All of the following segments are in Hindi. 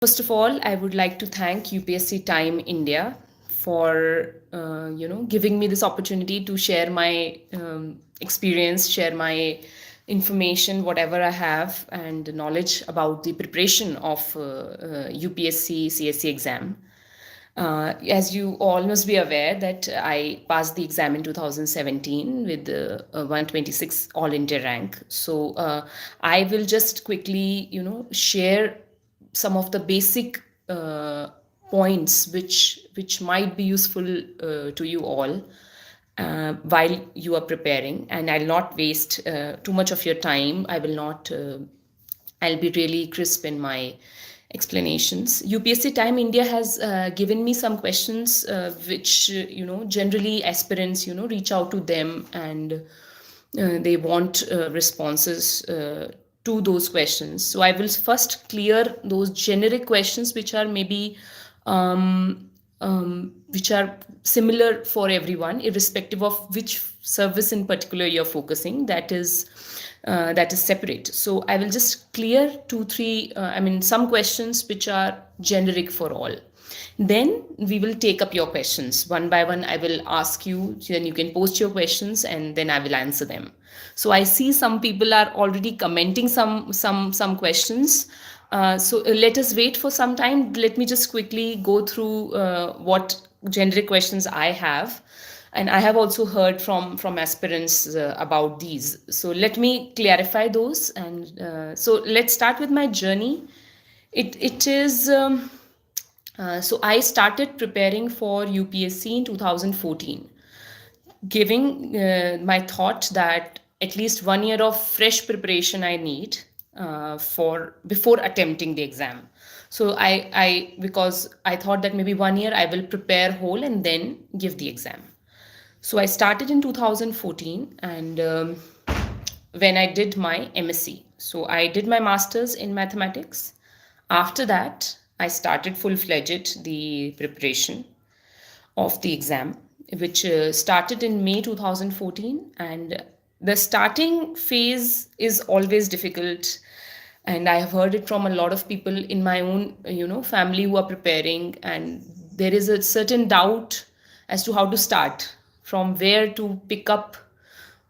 First of all, I would like to thank UPSC Time India for giving me this opportunity to share my experience, share my information, whatever I have, and knowledge about the preparation of UPSC CSC exam. As you all must be aware that I passed the exam in 2017 with the 126 All India rank. So I will just quickly, share some of the basic points which might be useful to you all while you are preparing, and I'll not waste too much of your time. I'll be really crisp in my explanations. UPSC Time India has given me some questions which generally aspirants reach out to them, and they want responses to those questions. So I will first clear those generic questions which are maybe which are similar for everyone, irrespective of which service in particular you're focusing. That is separate. So I will just clear two, three. Some questions which are generic for all. Then we will take up your questions one by one. I will ask you, then you can post your questions, and then I will answer them. So I see some people are already commenting some questions. So let us wait for some time. Let me just quickly go through what generic questions I have, and I have also heard from aspirants about these. So let me clarify those, and so let's start with my journey. It is So I started preparing for UPSC in 2014, giving my thought that at least 1 year of fresh preparation I need for before attempting the exam. So I because I thought that maybe 1 year I will prepare whole and then give the exam. So I started in 2014, and when I did my MSc. So I did my master's in mathematics. After that, I started full fledged the preparation of the exam, which started in May 2014. And the starting phase is always difficult. And I have heard it from a lot of people in my own, family who are preparing. And there is a certain doubt as to how to start, from where to pick up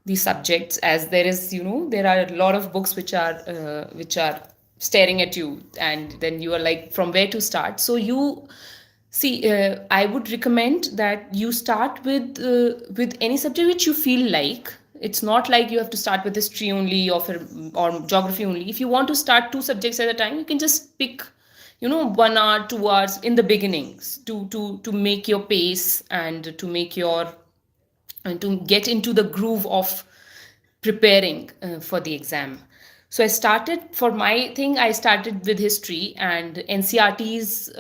the subjects, as there are a lot of books which are staring at you, and then you are like, from where to start? So you see, I would recommend that you start with any subject which you feel like. It's not like you have to start with history only, or geography only. If you want to start two subjects at a time, you can just pick 1 hour, 2 hours in the beginnings, to make your pace, and to get into the groove of preparing for the exam. So I started, for my thing, I started with history, and NCRTs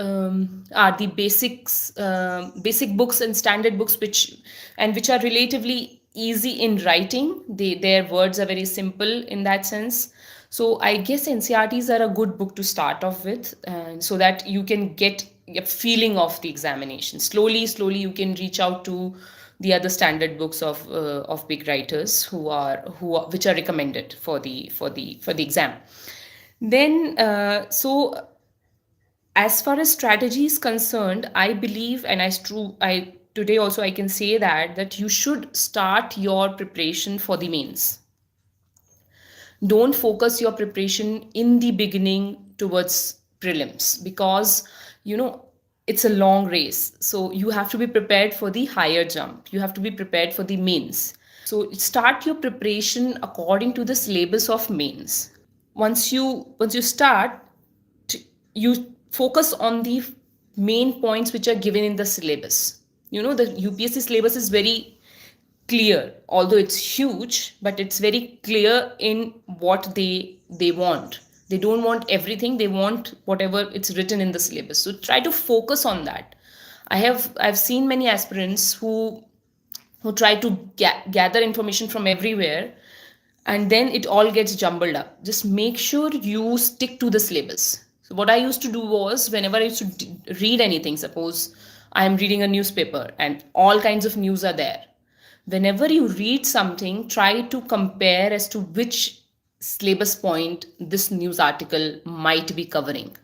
are the basic books and standard books which are relatively easy in writing. Their words are very simple in that sense. So I guess NCRTs are a good book to start off with, and so that you can get a feeling of the examination. Slowly you can reach out to the other standard books of big writers which are recommended for the exam. Then so as far as strategy is concerned, I believe, and I today also I can say that you should start your preparation for the mains. Don't focus your preparation in the beginning towards prelims, because it's a long race. So you have to be prepared for the higher jump, you have to be prepared for the mains. So start your preparation according to the syllabus of mains. Once you start, you focus on the main points which are given in the syllabus. The UPSC syllabus is very clear, although it's huge, but it's very clear in what they want. They don't want everything, they want whatever it's written in the syllabus. So try to focus on that. I've seen many aspirants who try to gather information from everywhere, and then it all gets jumbled up. Just make sure you stick to the syllabus. So what I used to do was, whenever I used to read anything, suppose I am reading a newspaper and all kinds of news are there, whenever you read something, try to compare as to which syllabus point this news article might be covering.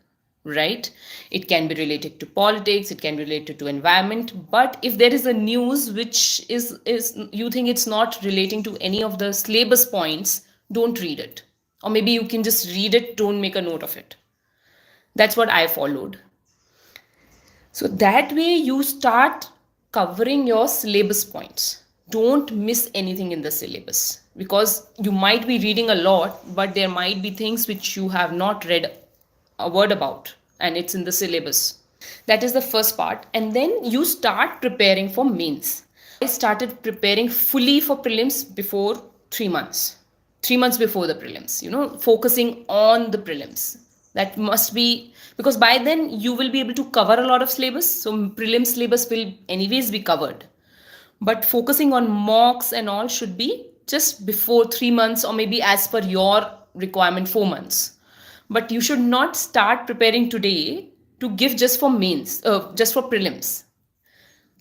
right? It can be related to politics, it can be related to environment, but if there is a news which is you think it's not relating to any of the syllabus points, don't read it. Or maybe you can just read it, don't make a note of it. That's what I followed. So that way you start covering your syllabus points. Don't miss anything in the syllabus, because you might be reading a lot, but there might be things which you have not read a word about, and it's in the syllabus. That is the first part. And then you start preparing for mains. I started preparing fully for prelims before 3 months. 3 months before the prelims, focusing on the prelims. That must be, because by then you will be able to cover a lot of syllabus. So prelim syllabus will anyways be covered. But focusing on mocks and all should be just before 3 months, or maybe as per your requirement 4 months. But you should not start preparing today to give just for mains, just for prelims.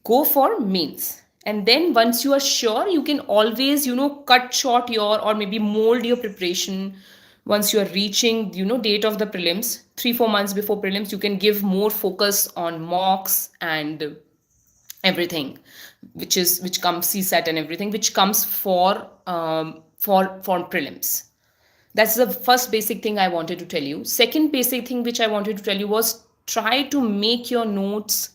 Go for mains. And then once you are sure, you can always, cut short your, or maybe mold your preparation. Once you are reaching, date of the prelims, 3-4 months before prelims, you can give more focus on mocks and everything, which comes CSAT and everything, which comes for prelims. That's the first basic thing I wanted to tell you. Second basic thing which I wanted to tell you was, try to make your notes,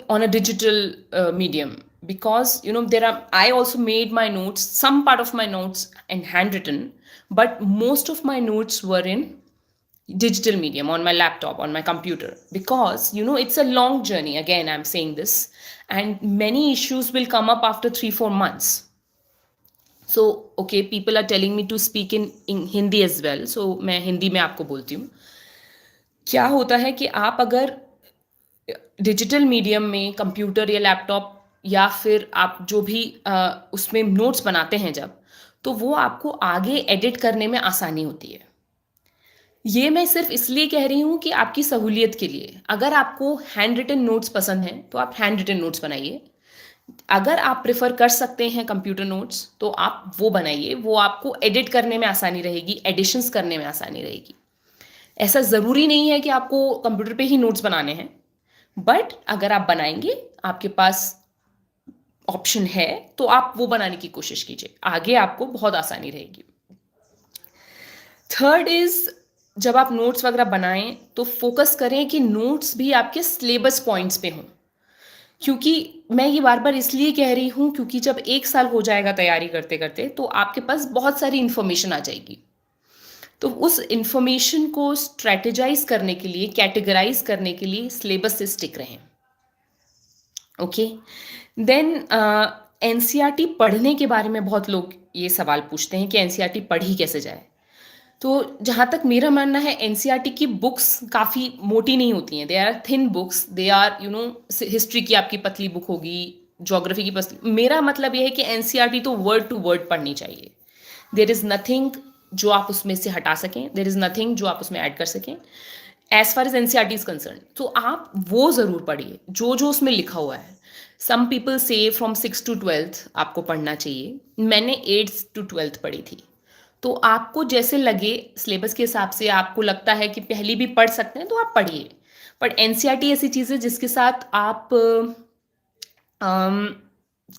on a digital medium, because I also made my notes, some part of my notes in handwritten, but most of my notes were in digital medium, on my laptop, on my computer, because it's a long journey. Again, I'm saying this, and many issues will come up after 3-4 months. So okay, people are telling me to speak in Hindi as well, so मैं हिंदी में आपको बोलती हूँ. क्या होता है कि आप अगर डिजिटल मीडियम में कंप्यूटर या लैपटॉप, या फिर आप जो भी उसमें नोट्स बनाते हैं जब, तो वो आपको आगे एडिट करने में आसानी होती है. ये मैं सिर्फ इसलिए कह रही हूँ कि आपकी सहूलियत के लिए. अगर आपको हैंड रिटन नोट्स पसंद हैं तो आप हैंड रिटन नोट्स बनाइए. अगर आप प्रेफर कर सकते हैं कंप्यूटर नोट्स, तो आप वो बनाइए. वो आपको एडिट करने में आसानी रहेगी, एडिशंस करने में आसानी रहेगी. ऐसा ज़रूरी नहीं है कि आपको कंप्यूटर पे ही नोट्स बनाने हैं, बट अगर आप बनाएंगे, आपके पास ऑप्शन है, तो आप वो बनाने की कोशिश कीजिए. आगे आपको बहुत आसानी रहेगी. थर्ड इज, जब आप नोट्स वगैरह बनाएं तो फोकस करें कि नोट्स भी आपके सिलेबस पॉइंट्स पे हों. क्योंकि मैं ये बार बार इसलिए कह रही हूँ, क्योंकि जब 1 साल हो जाएगा तैयारी करते करते, तो आपके पास बहुत सारी इन्फॉर्मेशन आ जाएगी. तो उस इन्फॉर्मेशन को स्ट्रेटेजाइज करने के लिए, कैटेगराइज करने के लिए सिलेबस से स्टिक रहें. ओके. देन एनसीईआरटी पढ़ने के बारे में बहुत लोग ये सवाल पूछते हैं कि एनसीईआरटी पढ़ी कैसे जाए. तो जहाँ तक मेरा मानना है, एनसीईआरटी की बुक्स काफ़ी मोटी नहीं होती हैं. They are thin books. They are history की आपकी पतली बुक होगी, ज्योग्राफी की पतली. मेरा मतलब ये है कि एनसीईआरटी तो वर्ड टू वर्ड पढ़नी चाहिए. देर इज़ नथिंग जो आप उसमें से हटा सकें, देर इज़ नथिंग जो आप उसमें ऐड कर सकें, as far as NCERT is concern. तो आप वो ज़रूर पढ़िए जो जो उसमें लिखा हुआ है. सम पीपल से फ्रॉम 6 to 12 आपको पढ़ना चाहिए. मैंने 8 to 12 पढ़ी थी. तो आपको जैसे लगे, सिलेबस के हिसाब से आपको लगता है कि पहली भी पढ़ सकते हैं, तो आप पढ़िए. बट एनसीईआरटी ऐसी चीज़ है जिसके साथ आप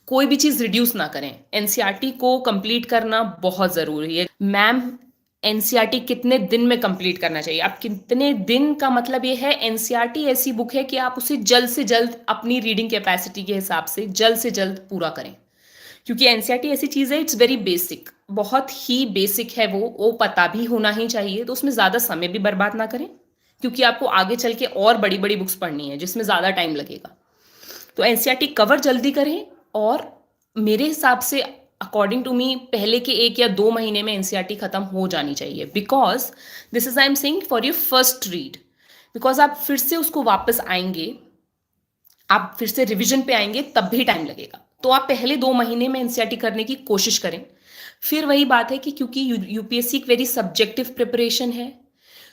कोई भी चीज़ रिड्यूस ना करें. एनसीईआरटी को कंप्लीट करना बहुत ज़रूरी है. मैम, एनसीईआरटी कितने दिन में कंप्लीट करना चाहिए? आप कितने दिन का मतलब ये है, एनसीईआरटी ऐसी बुक है कि आप उसे जल्द से जल्द अपनी रीडिंग कैपेसिटी के हिसाब से जल्द पूरा करें. क्योंकि एनसीईआरटी ऐसी चीज़ है, इट्स वेरी बेसिक, बहुत ही बेसिक है. वो पता भी होना ही चाहिए. तो उसमें ज़्यादा समय भी बर्बाद ना करें, क्योंकि आपको आगे चल के और बड़ी बड़ी बुक्स पढ़नी है जिसमें ज़्यादा टाइम लगेगा. तो एनसीईआरटी कवर जल्दी करें. और मेरे हिसाब से, अकॉर्डिंग टू मी, पहले के 1 या 2 महीने में एनसीईआरटी खत्म हो जानी चाहिए. Because this is, I am saying, for your first read. Because आप फिर से उसको वापस आएंगे, आप फिर से रिविजन पे आएंगे, तब भी टाइम लगेगा. तो आप पहले 2 महीने में एनसीईआरटी करने की कोशिश करें. फिर वही बात है कि क्योंकि यूपीएससी एक वेरी सब्जेक्टिव प्रिपरेशन है,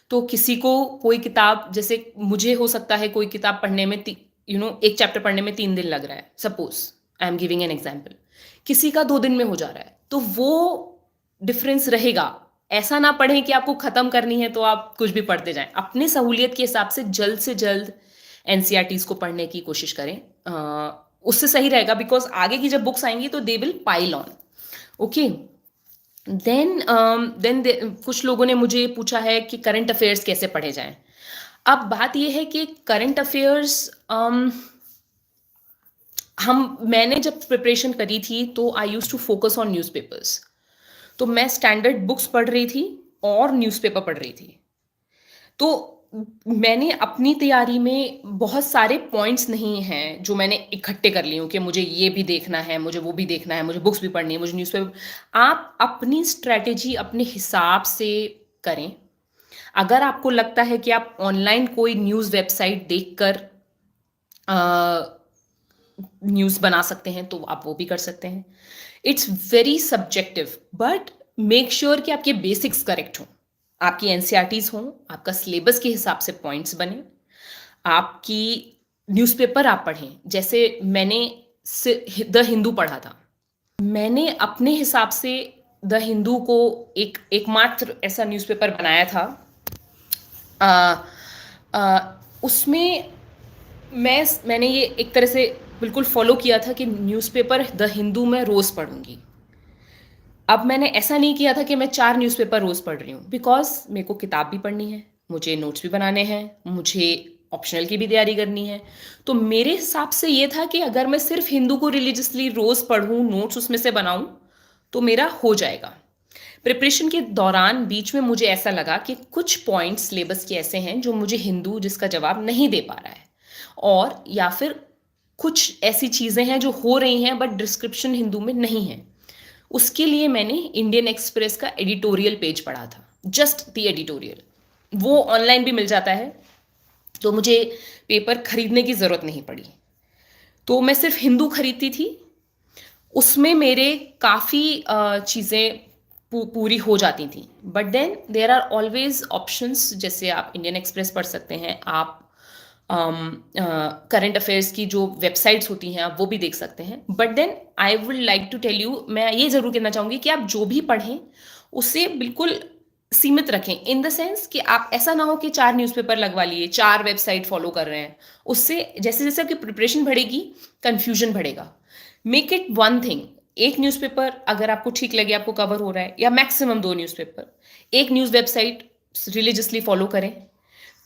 तो किसी को कोई किताब, जैसे मुझे हो सकता है कोई किताब पढ़ने में एक चैप्टर पढ़ने में 3 दिन लग रहा है, suppose I am giving an example. किसी का 2 दिन में हो जा रहा है. तो वो डिफरेंस रहेगा. ऐसा ना पढ़ें कि आपको खत्म करनी है तो आप कुछ भी पढ़ते जाएं। अपनी सहूलियत के हिसाब से जल्द एनसीईआरटीज को पढ़ने की कोशिश करें। उससे सही रहेगा, बिकॉज आगे की जब बुक्स आएंगी तो they will pile on. Okay. Then कुछ लोगों ने मुझे पूछा है कि करंट अफेयर्स कैसे पढ़े जाएं। अब बात यह है कि करंट अफेयर्स मैंने जब प्रिपरेशन करी थी तो I use to focus on newspapers. तो मैं स्टैंडर्ड बुक्स पढ़ रही थी और न्यूज़पेपर पढ़ रही थी। तो मैंने अपनी तैयारी में बहुत सारे पॉइंट्स नहीं हैं जो मैंने इकट्ठे कर लिए हूँ कि मुझे ये भी देखना है, मुझे वो भी देखना है, मुझे बुक्स भी पढ़नी है, मुझे न्यूज़पेपर। आप अपनी स्ट्रैटेजी अपने हिसाब से करें। अगर आपको लगता है कि आप ऑनलाइन कोई न्यूज़ वेबसाइट देखकर न्यूज़ बना सकते हैं तो आप वो भी कर सकते हैं। It's very subjective, but make sure कि आपके बेसिक्स करेक्ट हों, आपकी एनसीईआरटीज हों, आपका सिलेबस के हिसाब से पॉइंट्स बने, आपकी न्यूज़पेपर आप पढ़ें। जैसे मैंने द हिंदू पढ़ा था, मैंने अपने हिसाब से द हिंदू को एकमात्र ऐसा न्यूज़पेपर बनाया था। उसमें मैंने ये एक तरह से बिल्कुल फॉलो किया था कि न्यूज़पेपर द हिंदू में रोज़ पढ़ूंगी। अब मैंने ऐसा नहीं किया था कि मैं 4 न्यूज़पेपर रोज़ पढ़ रही हूँ, बिकॉज मेरे को किताब भी पढ़नी है, मुझे नोट्स भी बनाने हैं, मुझे ऑप्शनल की भी तैयारी करनी है। तो मेरे हिसाब से ये था कि अगर मैं सिर्फ हिंदू को रिलीजियसली रोज़ पढ़ूँ, नोट्स उसमें से बनाऊँ, तो मेरा हो जाएगा। प्रिपरेशन के दौरान बीच में मुझे ऐसा लगा कि कुछ पॉइंट्स सिलेबस के ऐसे हैं जो मुझे हिंदू जिसका जवाब नहीं दे पा रहा है, और या फिर कुछ ऐसी चीज़ें हैं जो हो रही हैं बट डिस्क्रिप्शन हिंदू में नहीं है। उसके लिए मैंने इंडियन एक्सप्रेस का एडिटोरियल पेज पढ़ा था, जस्ट द एडिटोरियल। वो ऑनलाइन भी मिल जाता है, तो मुझे पेपर खरीदने की ज़रूरत नहीं पड़ी। तो मैं सिर्फ हिंदू खरीदती थी, उसमें मेरे काफ़ी चीज़ें पूरी हो जाती थी। But then there are always options, जैसे आप इंडियन एक्सप्रेस पढ़ सकते हैं, आप करंट अफेयर्स की जो वेबसाइट्स होती हैं आप वो भी देख सकते हैं। But then I would like to tell you, मैं ये ज़रूर कहना चाहूँगी कि आप जो भी पढ़ें उसे बिल्कुल सीमित रखें, इन द सेंस कि आप ऐसा ना हो कि 4 न्यूज़पेपर लगवा लिए, 4 वेबसाइट फॉलो कर रहे हैं। उससे जैसे जैसे आपकी प्रिपरेशन बढ़ेगी, कन्फ्यूजन बढ़ेगा। Make it one thing. एक न्यूज़पेपर अगर आपको ठीक लगे, आपको कवर हो रहा है, या मैक्सिमम 2 न्यूज़पेपर, एक न्यूज़ वेबसाइट रिलीजियसली फॉलो करें।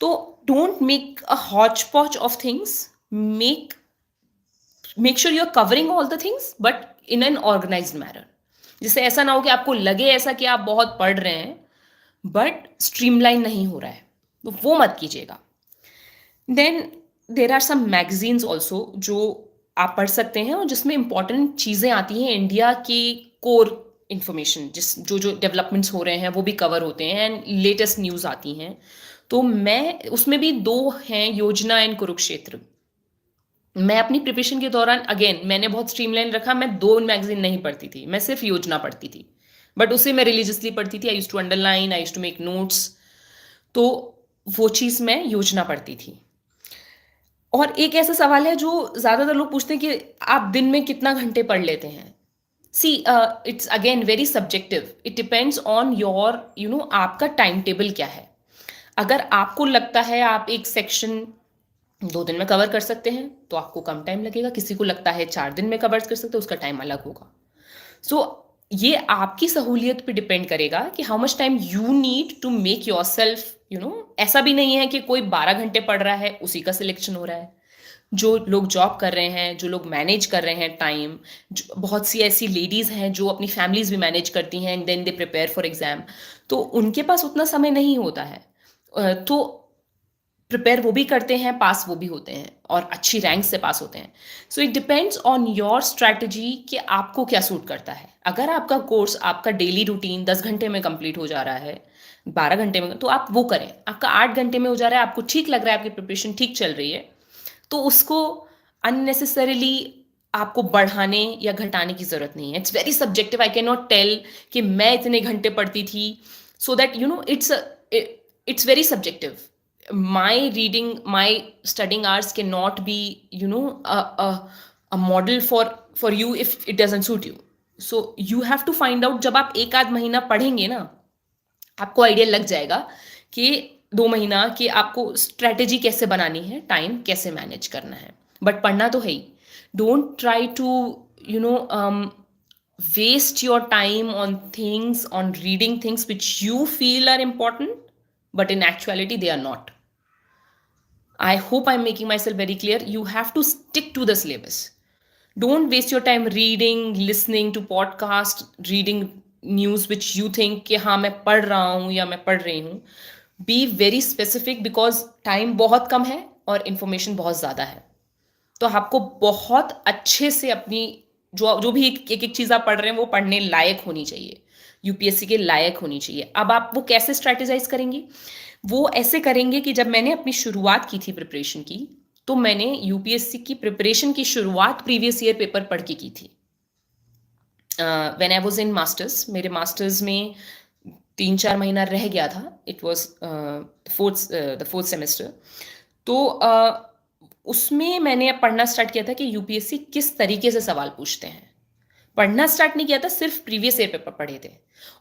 तो don't make a hotchpotch of things, make sure you are covering all the things but in an organised manner. जिससे ऐसा ना हो कि आपको लगे ऐसा कि आप बहुत पढ़ रहे हैं बट स्ट्रीमलाइन नहीं हो रहा है, तो वो मत कीजिएगा। Then there are some magazines also जो आप पढ़ सकते हैं और जिसमें इंपॉर्टेंट चीज़ें आती हैं, इंडिया की कोर इंफॉर्मेशन, जो जो डेवलपमेंट्स हो रहे हैं वो भी कवर होते हैं, एंड लेटेस्ट न्यूज़ आती हैं। तो मैं उसमें भी 2 हैं, योजना एंड कुरुक्षेत्र। मैं अपनी प्रिपरेशन के दौरान अगेन मैंने बहुत स्ट्रीमलाइन रखा, मैं 2 मैगजीन नहीं पढ़ती थी, मैं सिर्फ योजना पढ़ती थी, बट उसे मैं रिलीजियसली पढ़ती थी। I use to underline, I use to make notes. तो वो चीज़ मैं योजना पढ़ती थी। और एक ऐसा सवाल है जो ज़्यादातर लोग पूछते हैं कि आप दिन में कितना घंटे पढ़ लेते हैं। See it's again very subjective, it depends on your आपका टाइम टेबल क्या है। अगर आपको लगता है आप एक सेक्शन 2 दिन में कवर कर सकते हैं तो आपको कम टाइम लगेगा, किसी को लगता है 4 दिन में कवर कर सकते हैं, उसका टाइम अलग होगा। सो ये आपकी सहूलियत पे डिपेंड करेगा कि how much time you need to make yourself ऐसा भी नहीं है कि कोई 12 घंटे पढ़ रहा है उसी का सिलेक्शन हो रहा है। जो लोग जॉब कर रहे हैं, जो लोग मैनेज कर रहे हैं टाइम, बहुत सी ऐसी लेडीज़ हैं जो अपनी फैमिलीज भी मैनेज करती हैं and then they prepare for exam, तो उनके पास उतना समय नहीं होता है। तो प्रिपेयर वो भी करते हैं, पास वो भी होते हैं और अच्छी रैंक से पास होते हैं। So it depends on your strategy कि आपको क्या सूट करता है। अगर आपका कोर्स, आपका डेली रूटीन 10 घंटे में कंप्लीट हो जा रहा है, 12 घंटे में, तो आप वो करें। आपका 8 घंटे में हो जा रहा है, आपको ठीक लग रहा है, आपकी प्रिपरेशन ठीक चल रही है, तो उसको अननेसेसरीली आपको बढ़ाने या घटाने की ज़रूरत नहीं है। It's very subjective, I can not tell कि मैं इतने घंटे पढ़ती थी, so that it's very subjective. My reading, my studying hours cannot be a model for you if it doesn't suit you. So you have to find out, जब आप 1 आध महीना पढ़ेंगे ना, आपको आइडिया लग जाएगा कि 2 महीना कि आपको स्ट्रैटेजी कैसे बनानी है, टाइम कैसे मैनेज करना है। बट पढ़ना तो है ही। Don't try to you know waste your time on things, on reading things which you feel are important, but in actuality they are not. I hope I'm making myself very clear. You have to stick to the syllabus. Don't waste your time reading, listening to podcast, reading news which you think कि हाँ मैं पढ़ रहा हूँ या मैं पढ़ रही हूँ. Be very specific because time बहुत कम है और information बहुत ज़्यादा है. तो आपको बहुत अच्छे से अपनी जो जो भी एक एक चीज़ आप पढ़ रहे हैं वो पढ़ने लायक होनी चाहिए, यूपीएससी के लायक होनी चाहिए। अब आप वो कैसे स्ट्रैटेजाइज करेंगे? वो ऐसे करेंगे कि जब मैंने अपनी शुरुआत की थी प्रिपरेशन की, तो मैंने यूपीएससी की प्रिपरेशन की शुरुआत प्रीवियस ईयर पेपर पढ़ के की थी। When I was in masters, मेरे मास्टर्स में 3-4 महीना रह गया था। It was the fourth semester. तो उसमें मैंने पढ़ना स्टार्ट किया था कि यूपीएससी किस तरीके से सवाल पूछते हैं। पढ़ना स्टार्ट नहीं किया था, सिर्फ प्रीवियस ईयर पेपर पढ़े थे।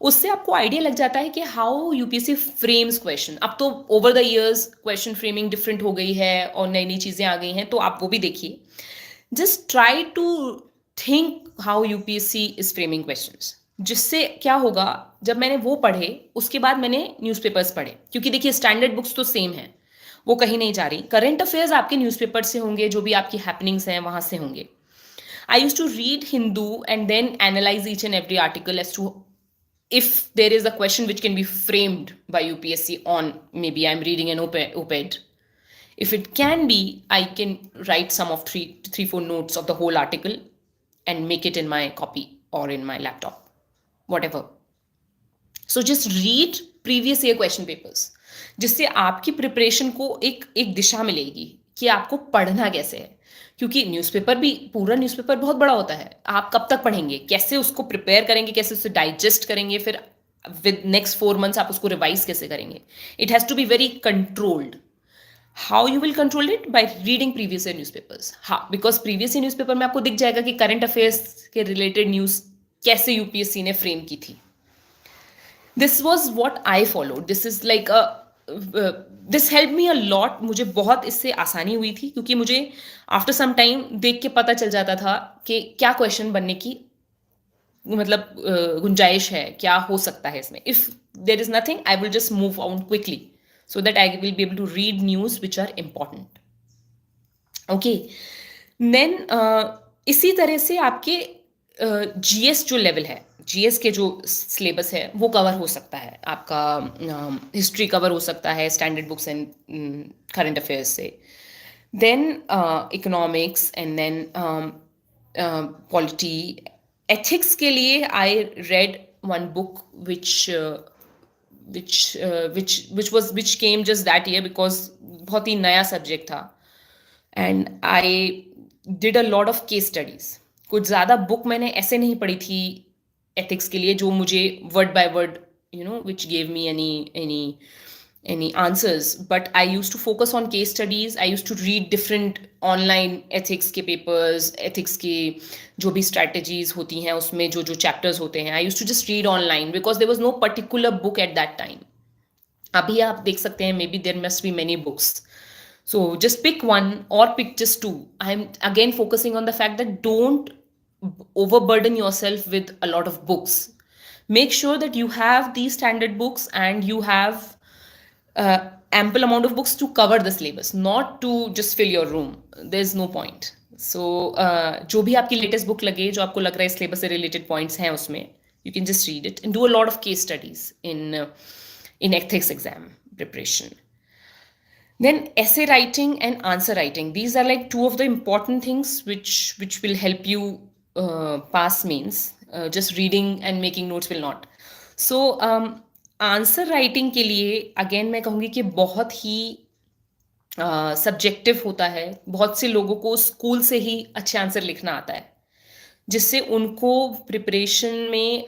उससे आपको आइडिया लग जाता है कि हाउ यूपीएससी फ्रेम्स क्वेश्चन। अब तो over the years question framing different हो गई है और नई नई चीज़ें आ गई हैं, तो आप वो भी देखिए। Just try to think how UPSC is framing questions. जिससे क्या होगा, जब मैंने वो पढ़े उसके बाद मैंने न्यूज़पेपर्स पढ़े, क्योंकि देखिए स्टैंडर्ड बुक्स तो सेम है, वो कहीं नहीं जा रही। करंट अफेयर्स आपके न्यूज़पेपर से होंगे, जो भी आपकी हैपनिंग्स हैं वहाँ से होंगे। I used to read Hindu and then analyze each and every article as to if there is a question which can be framed by UPSC on, maybe I'm reading an op-ed. If it can be, I can write some of three, 4 notes of the whole article and make it in my copy or in my laptop, whatever. So just read previous year question papers, जिससे आपकी प्रिपरेशन को एक दिशा मिलेगी कि आपको पढ़ना कैसे है। क्योंकि न्यूज़पेपर भी, पूरा न्यूज़पेपर बहुत बड़ा होता है। आप कब तक पढ़ेंगे, कैसे उसको प्रिपेयर करेंगे, कैसे उसे डाइजेस्ट करेंगे, फिर विद नेक्स्ट 4 मंथ्स आप उसको रिवाइज कैसे करेंगे। It has to be very controlled. How you will control it? By reading previous year newspapers. हाँ, बिकॉज प्रीवियस ईयर न्यूज़पेपर में आपको दिख जाएगा कि करंट अफेयर्स के रिलेटेड न्यूज़ कैसे यूपीएससी ने फ्रेम की थी। This was what I follow. This is like this help me a lot. मुझे बहुत इससे आसानी हुई थी, क्योंकि मुझे आफ्टर सम टाइम देख के पता चल जाता था कि क्या क्वेश्चन बनने की मतलब गुंजाइश है, क्या हो सकता है इसमें। If there is nothing, I will just move on quickly so that I will be able to read news which are important. Okay, then इसी तरह से आपके जीएस जो लेवल है, जीएस के जो सिलेबस है वो कवर हो सकता है। आपका हिस्ट्री कवर हो सकता है standard books and current affairs से। Then economics and then polity. Ethics के लिए I read one book which came just that year because बहुत ही नया सब्जेक्ट था, and I did a lot of case studies. कुछ ज़्यादा बुक मैंने ऐसे नहीं पढ़ी थी एथिक्स के लिए जो मुझे word by word which gave me any answers, but I used to focus on case studies. I used to read different online ethics के papers, ethics के जो भी strategies होती हैं उसमें जो जो chapters होते हैं, I used to just read online because there was no particular book at that time. अभी आप देख सकते हैं, maybe there must be many books. So just pick one or pick just 2. I'm again focusing on the fact that don't overburden yourself with a lot of books. Make sure that you have these standard books and you have ample amount of books to cover the syllabus, not to just fill your room. There's no point. So जो भी आपकी latest book लगे, जो आपको लग रहा है syllabus से related points हैं उसमें, you can just read it and do a lot of case studies in ethics exam preparation. Then essay writing and answer writing. These are like 2 of the important things which will help you pass mains. Just reading and making notes will not. So answer writing के लिए अगेन मैं कहूँगी कि बहुत ही सब्जेक्टिव होता है। बहुत से लोगों को स्कूल से ही अच्छे आंसर लिखना आता है, जिससे उनको प्रिपरेशन में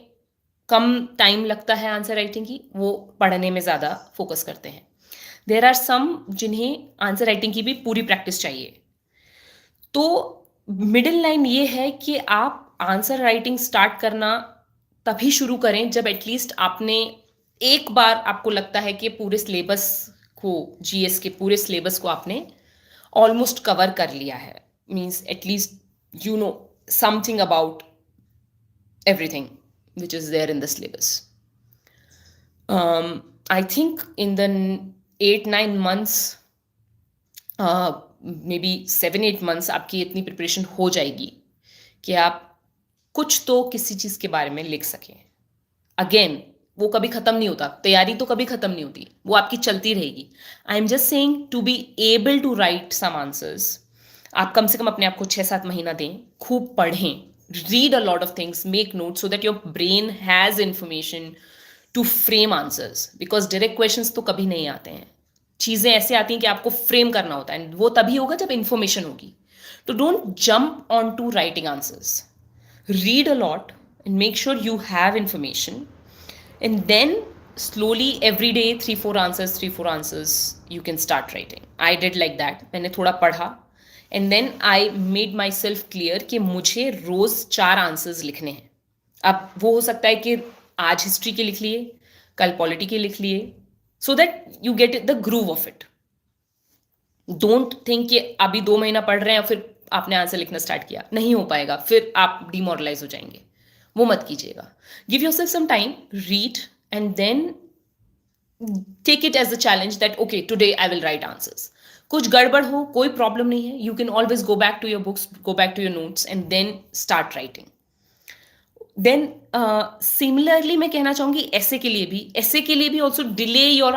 कम टाइम लगता है आंसर राइटिंग की, वो पढ़ने में ज़्यादा फोकस करते हैं। देर आर सम जिन्हें आंसर राइटिंग की भी पूरी प्रैक्टिस चाहिए। तो मिडिल लाइन ये है कि आप आंसर राइटिंग स्टार्ट करना तभी शुरू करें जब एटलीस्ट आपने एक बार आपको लगता है कि पूरे सिलेबस को, जीएस के पूरे सिलेबस को आपने ऑलमोस्ट कवर कर लिया है, means at least you know something about everything which is there in the syllabus. I think in the 8-9 months, may be 7-8 months आपकी इतनी प्रिपरेशन हो जाएगी कि आप कुछ तो किसी चीज़ के बारे में लिख सकें. अगेन वो कभी ख़त्म नहीं होता, तैयारी तो कभी ख़त्म नहीं होती, वो आपकी चलती रहेगी. I am just saying to be able to write some answers. आप कम से कम अपने आप को 6-7 महीना दें, खूब पढ़ें, read a lot of things, make notes so that your brain has information to frame answers, because direct questions तो कभी नहीं आते हैं. चीज़ें ऐसे आती हैं कि आपको फ्रेम करना होता है, वो तभी होगा जब इंफॉर्मेशन होगी. तो don't jump on to writing answers. Read a lot and make sure you have information, and then slowly every day 3-4 answers you can start writing. I did like that. मैंने थोड़ा पढ़ा and then I made myself clear कि मुझे रोज 4 आंसर्स लिखने हैं. अब वो हो सकता है कि आज हिस्ट्री के लिख लिए, कल पॉलिटी के लिख लिए, so that you get the groove of it. Don't think कि अभी 2 महीना पढ़ रहे हैं और फिर आपने आंसर लिखना स्टार्ट किया, नहीं हो पाएगा, फिर आप डिमोरलाइज हो जाएंगे. वो मत कीजिएगा. Give yourself some time, read and then take it as a challenge that okay today I will write answers. कुछ गड़बड़ हो कोई प्रॉब्लम नहीं है, you can always go back to your books, go back to your notes and then start writing. Then similarly मैं कहना चाहूंगी ऐसे के लिए भी also delay your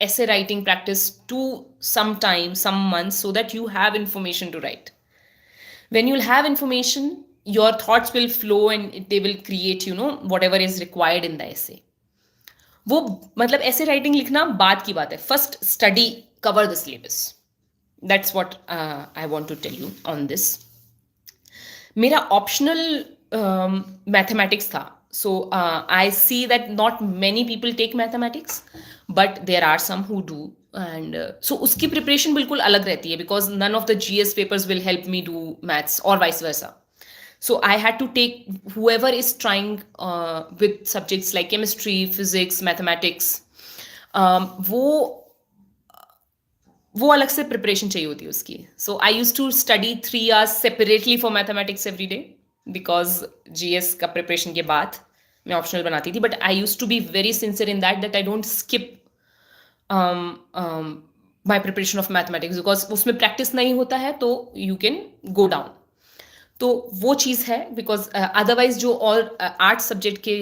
essay writing practice to some time, some months, so that you have information to write. When you'll have information, your thoughts will flow and they will create, whatever is required in the essay. वो मतलब ऐसे राइटिंग लिखना बाद की बात है. First study, cover the syllabus. That's what I want to tell you on this. मेरा ऑप्शनल मैथमेटिक्स था. So I see that not many people take mathematics, but there are some who do, and so उसकी preparation बिल्कुल अलग रहती है, because none of the GS papers will help me do maths or vice versa. So I had to take whoever is trying with subjects like chemistry, physics, mathematics. वो अलग से preparation चाहिए होती है उसकी. So I used to study 3 hours separately for mathematics every day, because GS का preparation के बाद मैं ऑप्शनल बनाती थी. But I use to be very sincere in that I don't skip my preparation of mathematics, because उसमें प्रैक्टिस नहीं होता है तो यू कैन गो डाउन. तो वो चीज़ है, बिकॉज अदरवाइज जो और आर्ट सब्जेक्ट के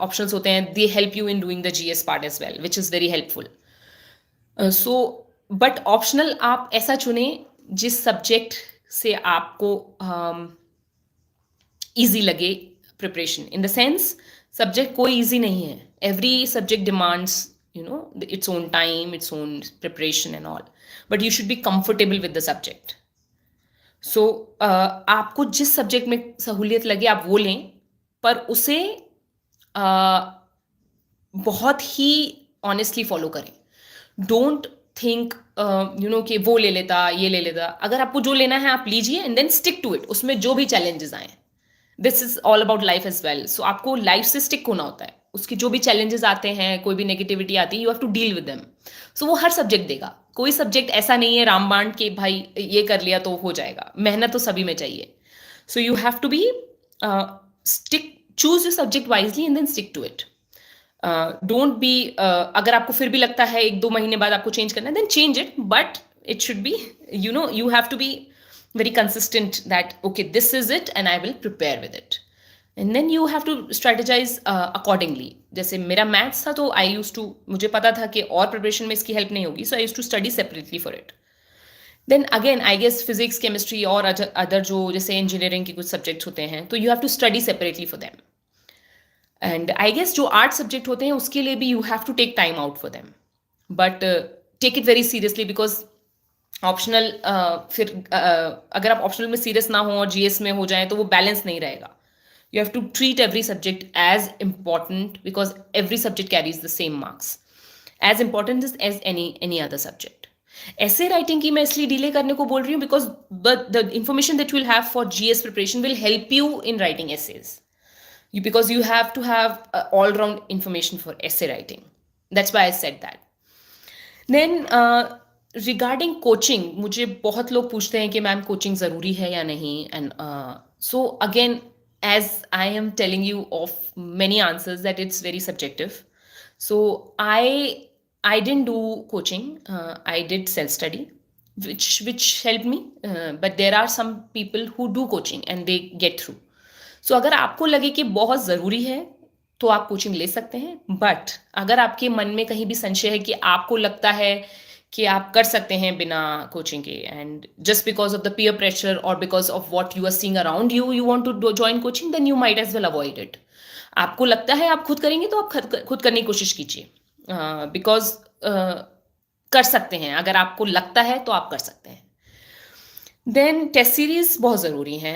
ऑप्शंस होते हैं, they help you in doing the GS part as well, which is very helpful. So but optional आप ऐसा चुने जिस सब्जेक्ट से आपको ईजी लगे preparation. In the sense subject कोई ईजी नहीं है. Every subject demands its own time, its own preparation and all, but you should be comfortable with the subject. So आपको जिस सब्जेक्ट में सहूलियत लगे आप वो लें, पर उसे बहुत ही ऑनेस्टली फॉलो करें. डोंट थिंक कि वो ले लेता, ये ले लेता. अगर आपको जो लेना है आप लीजिए and then stick to it, उसमें जो भी चैलेंजेस आए. This is all about life as well. So आपको लाइफ से स्टिक होना होता है. उसकी जो भी चैलेंजेस आते हैं, कोई भी नेगेटिविटी आती है, you have to deal with them. So वो हर सब्जेक्ट देगा. कोई सब्जेक्ट ऐसा नहीं है रामबाण के भाई ये कर लिया तो हो जाएगा. मेहनत तो सभी में चाहिए. So you have to be stick, choose your subject wisely and then stick to it. Don't be, अगर आपको फिर भी लगता है 1-2 महीने बाद आपको चेंज करना है, then change it, but it should be you have to be very consistent that okay, this is it and I will prepare with it, and then you have to strategize accordingly. जैसे मेरा मैथ्स था तो आई यूज टू, मुझे पता था कि और प्रिपरेशन में इसकी हेल्प नहीं होगी, so I use to study separately for it. Then again I guess physics, chemistry और अदर जो जैसे इंजीनियरिंग के कुछ सब्जेक्ट्स होते हैं, तो you have to study separately for them. And I guess जो आर्ट सब्जेक्ट होते हैं उसके लिए भी you have to take time out for them, but take it very seriously, because optional फिर अगर आप ऑप्शनल में सीरियस ना हो और GS में हो जाए तो वो बैलेंस नहीं रहेगा. You have to treat every subject as important, because every subject carries the same marks. As important as any other subject. Essay writing की मैं इसलिए डिले करने को बोल रही हूँ, because the information that you will have for GS preparation will help you in writing essays. because you have to have all round information for essay writing. That's why I said that. Then regarding coaching, मुझे बहुत लोग पूछते हैं कि मैम कोचिंग ज़रूरी है या नहीं, and so again, as I am telling you of many answers, that it's very subjective. So I didn't do coaching. I did self study, which helped me. But there are some people who do coaching and they get through. So अगर आपको लगे कि बहुत ज़रूरी है तो आप कोचिंग ले सकते हैं. बट अगर आपके मन में कहीं भी संशय है कि आपको लगता है कि आप कर सकते हैं बिना कोचिंग के, and just because of the peer pressure और because of what you are seeing around you, you want to join coaching, then you might as well avoid it. आपको लगता है आप खुद करेंगे तो आप खुद करने की कोशिश कीजिए, बिकॉज कर सकते हैं. अगर आपको लगता है तो आप कर सकते हैं. देन टेस्ट सीरीज बहुत ज़रूरी है.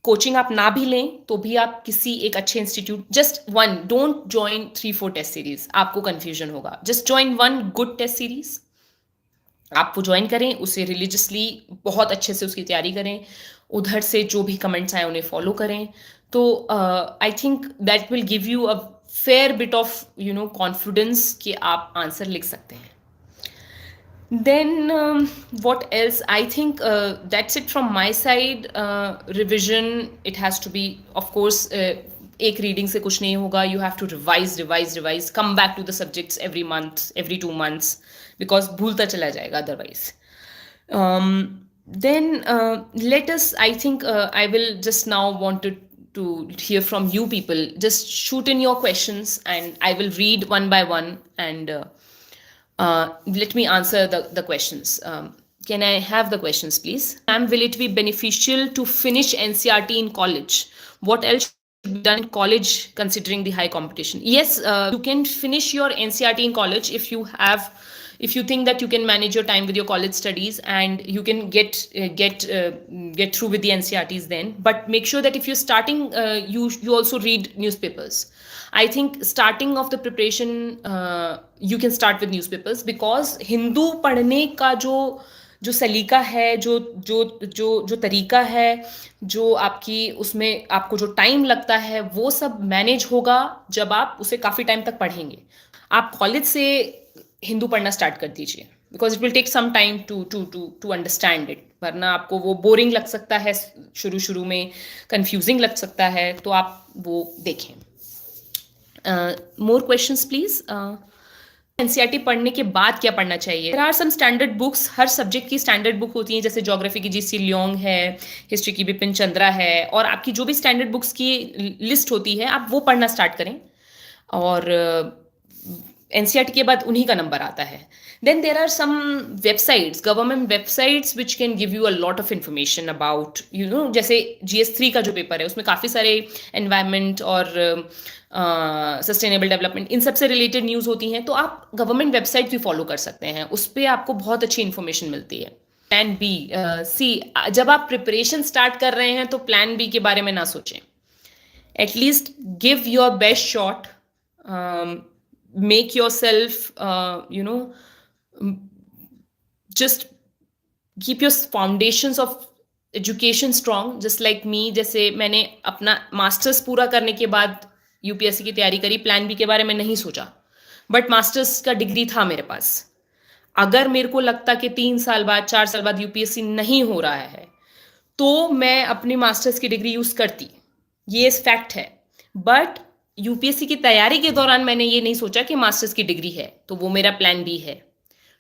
कोचिंग आप ना भी लें तो भी आप किसी एक अच्छे institute, just one, don't join 3-4 test series, आपको कंफ्यूजन होगा. Just join one good test series, आप वो ज्वाइन करें, उसे रिलीजियसली बहुत अच्छे से उसकी तैयारी करें, उधर से जो भी कमेंट्स आए उन्हें फॉलो करें. तो I think that will give you a fair bit of confidence कि आप आंसर लिख सकते हैं. Then what else? I think that's it from my side. Revision, it has to be, of course, एक रीडिंग से कुछ नहीं होगा. You have to revise, come back to the subjects every month, every 2 months, because भूलता चला जाएगा otherwise. Then let us, I think I will just now want to hear from you people. Just shoot in your questions and I will read one by one, and let me answer the questions. Can I have the questions, please? Ma'am, will it be beneficial to finish NCERT in college? What else should be done in college considering the high competition? Yes, you can finish your NCERT in college if you think that you can manage your time with your college studies, and you can get through with the NCERTs then. But make sure that if you're starting, you also read newspapers. I think starting of the preparation, you can start with newspapers, because Hindu पढ़ने का जो सलीका है, जो तरीका है, जो आपकी उसमें आपको जो टाइम लगता है, वो सब मैनेज होगा जब आप उसे काफ़ी टाइम तक पढ़ेंगे. आप कॉलेज से हिंदू पढ़ना स्टार्ट कर दीजिए, because it will take some time to understand it. वरना आपको वो बोरिंग लग सकता है, शुरू में कंफ्यूजिंग लग सकता है, तो आप वो देखें. More questions please. एनसीईआरटी पढ़ने के बाद क्या पढ़ना चाहिए? There are some standard books. हर सब्जेक्ट की स्टैंडर्ड बुक होती हैं, जैसे ज्योग्राफी की जीसी ल्योंग है, हिस्ट्री की बिपिन चंद्रा है, और आपकी जो भी स्टैंडर्ड बुक्स की लिस्ट होती है, आप वो पढ़ना स्टार्ट करें. और एनसीईआरटी के बाद उन्हीं का नंबर आता है. Then there are some websites, government websites, which can give you a lot of information about, जैसे GS3 का जो पेपर है, उसमें काफ़ी सारे environment और सस्टेनेबल डेवलपमेंट, इन सब से रिलेटेड न्यूज़ होती हैं. तो आप गवर्नमेंट वेबसाइट भी फॉलो कर सकते हैं, उस पर आपको बहुत अच्छी इन्फॉर्मेशन मिलती है. प्लान बी, सी, जब आप प्रिपरेशन स्टार्ट कर रहे हैं तो प्लान बी के बारे में ना सोचें. At least give your best shot, make your self just keep your foundations of education strong, just like me. जैसे मैंने अपना मास्टर्स पूरा करने के बाद यूपीएससी की तैयारी करी, प्लान बी के बारे में नहीं सोचा, बट मास्टर्स का डिग्री था मेरे पास. अगर मेरे को लगता कि 3 साल बाद 4 साल बाद यूपीएससी नहीं हो रहा है, तो मैं अपनी मास्टर्स की डिग्री यूज करती. ये फैक्ट है. बट यूपीएससी की तैयारी के दौरान मैंने ये नहीं सोचा कि मास्टर्स की डिग्री है, तो वो मेरा प्लान बी है.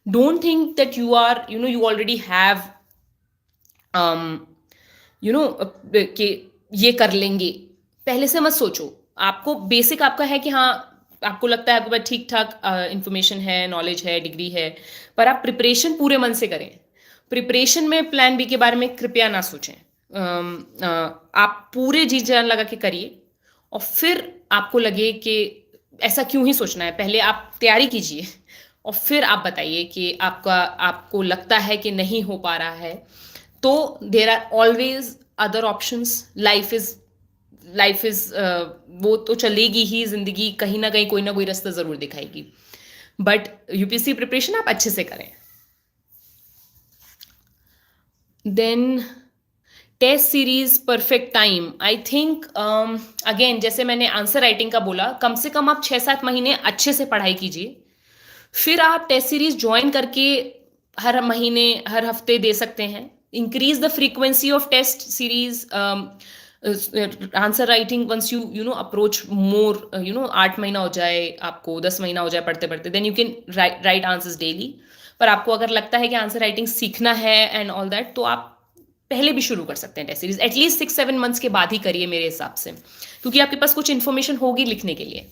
Don't think that you are, you already have, कि ये कर लेंगे. पहले से मत सोचो. आपको बेसिक आपका है कि हाँ, आपको लगता है आपके पास ठीक ठाक इंफॉर्मेशन है, नॉलेज है, डिग्री है, पर आप प्रिपरेशन पूरे मन से करें. प्रिपरेशन में प्लान बी के बारे में कृपया ना सोचें. आप पूरे जी जान लगा के करिए, और फिर आपको लगे कि ऐसा क्यों ही सोचना है, पहले आप तैयारी कीजिए और फिर आप बताइए कि आपको लगता है कि नहीं हो पा रहा है. तो there are always other options. Life is वो तो चलेगी ही, जिंदगी कहीं ना कहीं कोई ना कोई रास्ता जरूर दिखाएगी. बट यूपीएससी प्रिपरेशन आप अच्छे से करें. Then test series perfect time, I think again जैसे मैंने आंसर राइटिंग का बोला, कम से कम आप 6-7 महीने अच्छे से पढ़ाई कीजिए, फिर आप टेस्ट सीरीज ज्वाइन करके हर महीने हर हफ्ते दे सकते हैं. Increase the frequency of test series, answer writing once you know approach more, 8 महीना हो जाए आपको, 10 महीना हो जाए पढ़ते पढ़ते, then you can write answers daily. पर आपको अगर लगता है कि आंसर राइटिंग सीखना है एंड ऑल दैट, तो आप पहले भी शुरू कर सकते हैं टेस्ट सीरीज. एटलीस्ट 6-7 मंथ्स के बाद ही करिए मेरे हिसाब से, क्योंकि आपके पास कुछ इन्फॉर्मेशन होगी लिखने के लिए.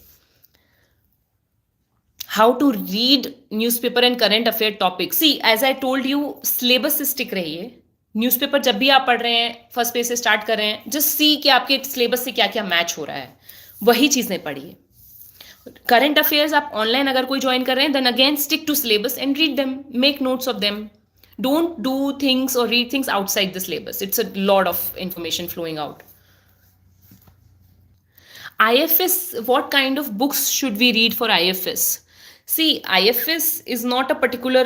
How to read newspaper and current affair topic. See as I told you, syllabus से स्टिक रहिए. न्यूज़पेपर जब भी आप पढ़ रहे हैं, फर्स्ट पेज से स्टार्ट कर रहे हैं, जस्ट सी कि आपके सिलेबस से क्या क्या मैच हो रहा है, वही चीज़ें पढ़िए. करंट अफेयर्स आप ऑनलाइन अगर कोई ज्वाइन कर रहे हैं, then again stick to syllabus and read them, make notes of them. Don't do things or read things outside the syllabus. It's a lot of information flowing out. IFS, what kind of books should we read for IFS? See, IFS is not a particular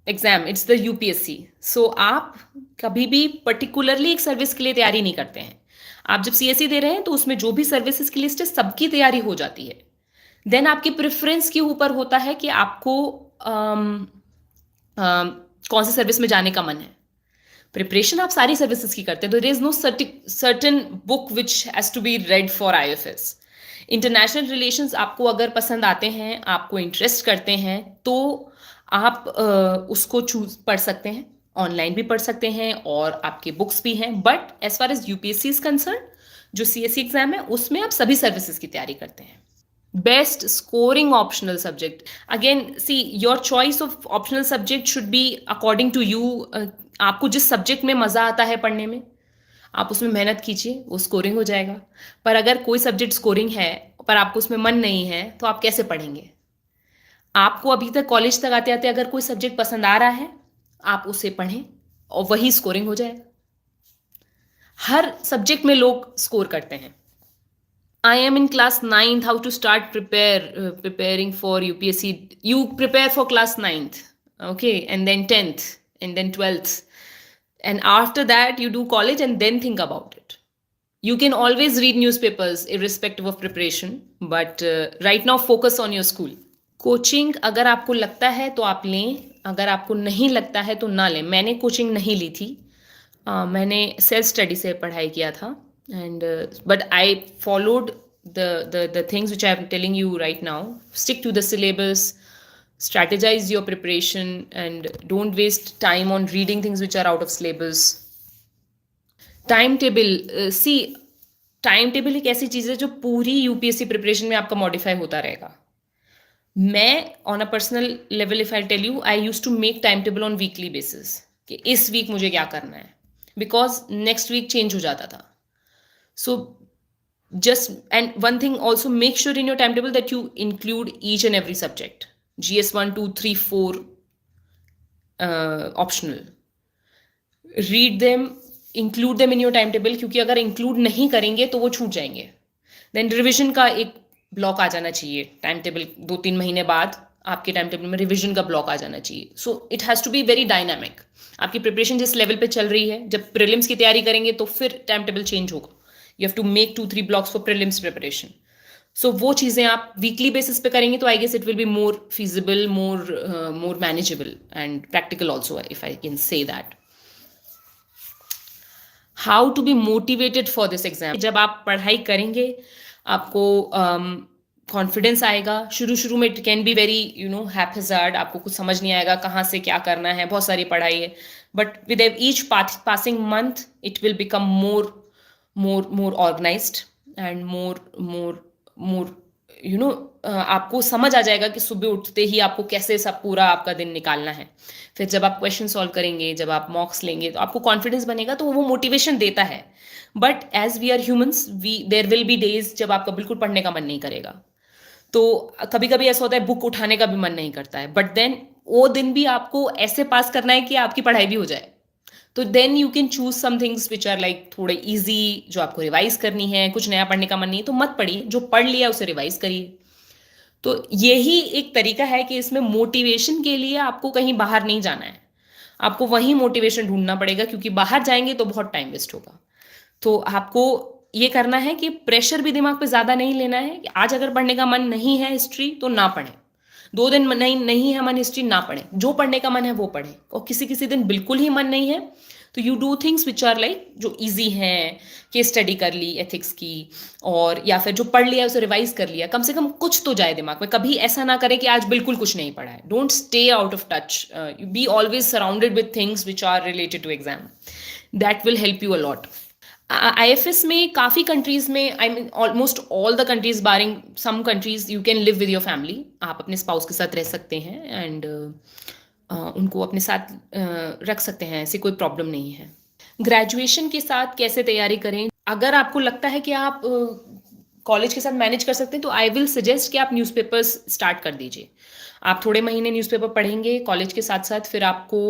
exam, it's the UPSC. So आप कभी भी particularly एक सर्विस के लिए तैयारी नहीं करते हैं. आप जब CSE दे रहे हैं तो उसमें जो भी सर्विसेज की लिस्ट है सबकी तैयारी हो जाती है. देन आपकी प्रेफरेंस के ऊपर होता है कि आपको कौन सी सर्विस में जाने का मन है. प्रिपरेशन आप सारी सर्विसेज की करते हैं, तो there is no certain book which has to be read for IFS. International relations आपको अगर पसंद आते हैं, आपको इंटरेस्ट करते हैं, तो आप उसको पढ़ सकते हैं. ऑनलाइन भी पढ़ सकते हैं और आपके बुक्स भी हैं. But as far as UPSC is concern, जो CSE एग्जाम है उसमें आप सभी सर्विसेज की तैयारी करते हैं. Best scoring optional subject. Again, see, your choice of optional subject should be according to you. आपको जिस सब्जेक्ट में मज़ा आता है पढ़ने में, आप उसमें मेहनत कीजिए, वो स्कोरिंग हो जाएगा. पर अगर कोई सब्जेक्ट स्कोरिंग है पर आपको उसमें मन नहीं है, तो आप कैसे पढ़ेंगे? आपको अभी तक कॉलेज तक आते आते अगर कोई सब्जेक्ट पसंद आ रहा है, आप उसे पढ़ें और वही स्कोरिंग हो जाएगा. हर सब्जेक्ट में लोग स्कोर करते हैं. I am in class 9th. How to start preparing for UPSC? You prepare for class 9th, okay, and then 10th, and then 12th, and after that you do college, and then think about it. You can always read newspapers irrespective of preparation, but right now focus on your school. Coaching अगर आपको लगता है तो आप लें, अगर आपको नहीं लगता है तो ना लें. मैंने कोचिंग नहीं ली थी, मैंने सेल्फ स्टडी से पढ़ाई किया था. And but I followed the things which I am telling you right now. Stick to the syllabus, strategize your preparation, and don't waste time on reading things which are out of syllabus. Timetable, see, timetable एक ऐसी चीज़ है जो पूरी UPSC प्रिपरेशन में आपका मॉडिफाई होता रहेगा. मैं on a personal level, if I tell you, I use to make time table on weekly basis कि इस वीक मुझे क्या करना है, बिकॉज नेक्स्ट वीक चेंज हो जाता था. So just, and one thing also, make sure in your timetable that you include each and every subject. GS 1, 2, 3, 4 optional. Read them, include them in your timetable, क्योंकि अगर include नहीं करेंगे तो वो छूट जाएंगे. Then revision का एक ब्लॉक आ जाना चाहिए टाइम टेबल. 2-3 महीने बाद आपके टाइम टेबल में रिविजन का ब्लॉक आ जाना चाहिए. So it has to be very dynamic. आपकी प्रिपरेशन जिस लेवल पे चल रही है, जब प्रीलिम्स की तैयारी करेंगे तो फिर टाइम टेबल चेंज होगा. You have to make 2-3 blocks for prelims preparation. So वो चीज़ें आप वीकली बेसिस पे करेंगे तो I guess it will be more feasible, more manageable and practical also, if I can say that. How to be motivated for this exam? जब आप पढ़ाई करेंगे आपको कॉन्फिडेंस आएगा. शुरू में इट कैन बी वेरी हैपहैज़ार्ड. आपको कुछ समझ नहीं आएगा कहाँ से क्या करना है, बहुत सारी पढ़ाई है. But with each passing month it will become more organized and more आपको समझ आ जाएगा कि सुबह उठते ही आपको कैसे सब पूरा आपका दिन निकालना है. फिर जब आप क्वेश्चन सॉल्व करेंगे, जब आप मॉक्स लेंगे, तो आपको कॉन्फिडेंस बनेगा, तो वो मोटिवेशन देता है. But as we are humans, there will be days जब आपका बिल्कुल पढ़ने का मन नहीं करेगा. तो कभी कभी ऐसा होता है बुक उठाने का भी मन नहीं करता है, बट देन वो दिन भी आपको ऐसे पास करना है कि आपकी पढ़ाई भी हो जाए. तो then you can choose some things which are like थोड़े ईजी, जो आपको रिवाइज करनी है. कुछ नया पढ़ने का मन नहीं तो मत पढ़िए, जो पढ़ लिया उसे रिवाइज करिए. तो यही एक तरीका है कि इसमें मोटिवेशन के लिए आपको कहीं बाहर नहीं जाना है. आपको वहीं मोटिवेशन ढूंढना पड़ेगा, क्योंकि बाहर जाएंगे तो बहुत टाइम वेस्ट होगा। तो आपको ये करना है कि प्रेशर भी दिमाग पे ज़्यादा नहीं लेना है कि आज अगर पढ़ने का मन नहीं है हिस्ट्री तो ना पढ़ें, 2 दिन नहीं है मन हिस्ट्री, ना पढ़ें, जो पढ़ने का मन है वो पढ़ें। और किसी किसी दिन बिल्कुल ही मन नहीं है तो you do things which are like जो ईजी हैं, केस स्टडी कर ली एथिक्स की, और या फिर जो पढ़ लिया उसे रिवाइज कर लिया, कम से कम कुछ तो जाए दिमाग में। कभी ऐसा ना करें कि आज बिल्कुल कुछ नहीं पढ़ा है। Don't stay out of touch, be always surrounded with things which are related to exam, that will help you a lot. IFS में काफ़ी कंट्रीज में, I mean almost all the countries barring some countries, you can live with your family. आप अपने स्पाउस के साथ रह सकते हैं एंड उनको अपने साथ रख सकते हैं, ऐसी कोई प्रॉब्लम नहीं है। ग्रेजुएशन के साथ कैसे तैयारी करें? अगर आपको लगता है कि आप कॉलेज के साथ मैनेज कर सकते हैं तो आई विल सजेस्ट कि आप न्यूज़पेपर्स स्टार्ट कर दीजिए। आप थोड़े महीने न्यूज़पेपर पढ़ेंगे कॉलेज के साथ साथ, फिर आपको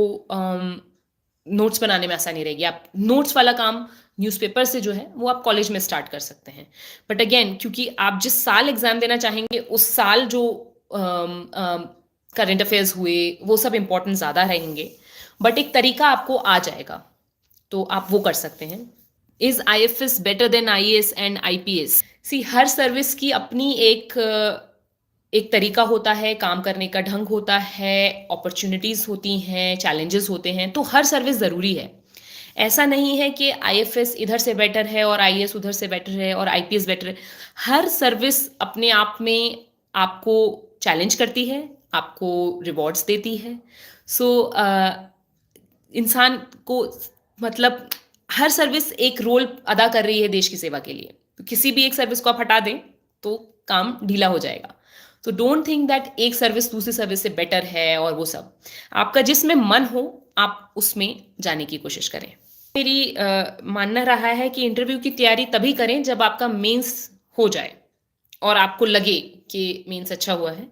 नोट्स बनाने में आसानी रहेगी। आप नोट्स वाला काम न्यूज़पेपर से जो है वो आप कॉलेज में स्टार्ट कर सकते हैं। बट अगेन, क्योंकि आप जिस साल एग्ज़ाम देना चाहेंगे उस साल जो करंट अफेयर्स हुए वो सब इम्पोर्टेंट ज़्यादा रहेंगे, बट एक तरीका आपको आ जाएगा तो आप वो कर सकते हैं। Is IFS better than IAS and IPS? See, हर सर्विस की अपनी एक तरीका होता है, काम करने का ढंग होता है, अपॉर्चुनिटीज होती हैं, चैलेंजेस होते हैं, तो हर सर्विस ज़रूरी है। ऐसा नहीं है कि आईएफएस इधर से बेटर है और आईएएस उधर से बेटर है और आईपीएस बेटर है। हर सर्विस अपने आप में आपको चैलेंज करती है, आपको रिवॉर्ड्स देती है। सो इंसान को, मतलब हर सर्विस एक रोल अदा कर रही है देश की सेवा के लिए। तो किसी भी एक सर्विस को आप हटा दें तो काम ढीला हो जाएगा। तो डोंट थिंक दैट एक सर्विस दूसरी सर्विस से बेटर है और वो सब। आपका जिसमें मन हो आप उसमें जाने की कोशिश करें। मेरी मानना रहा है कि इंटरव्यू की तैयारी तभी करें जब आपका मेंस हो जाए और आपको लगे कि मेंस अच्छा हुआ है,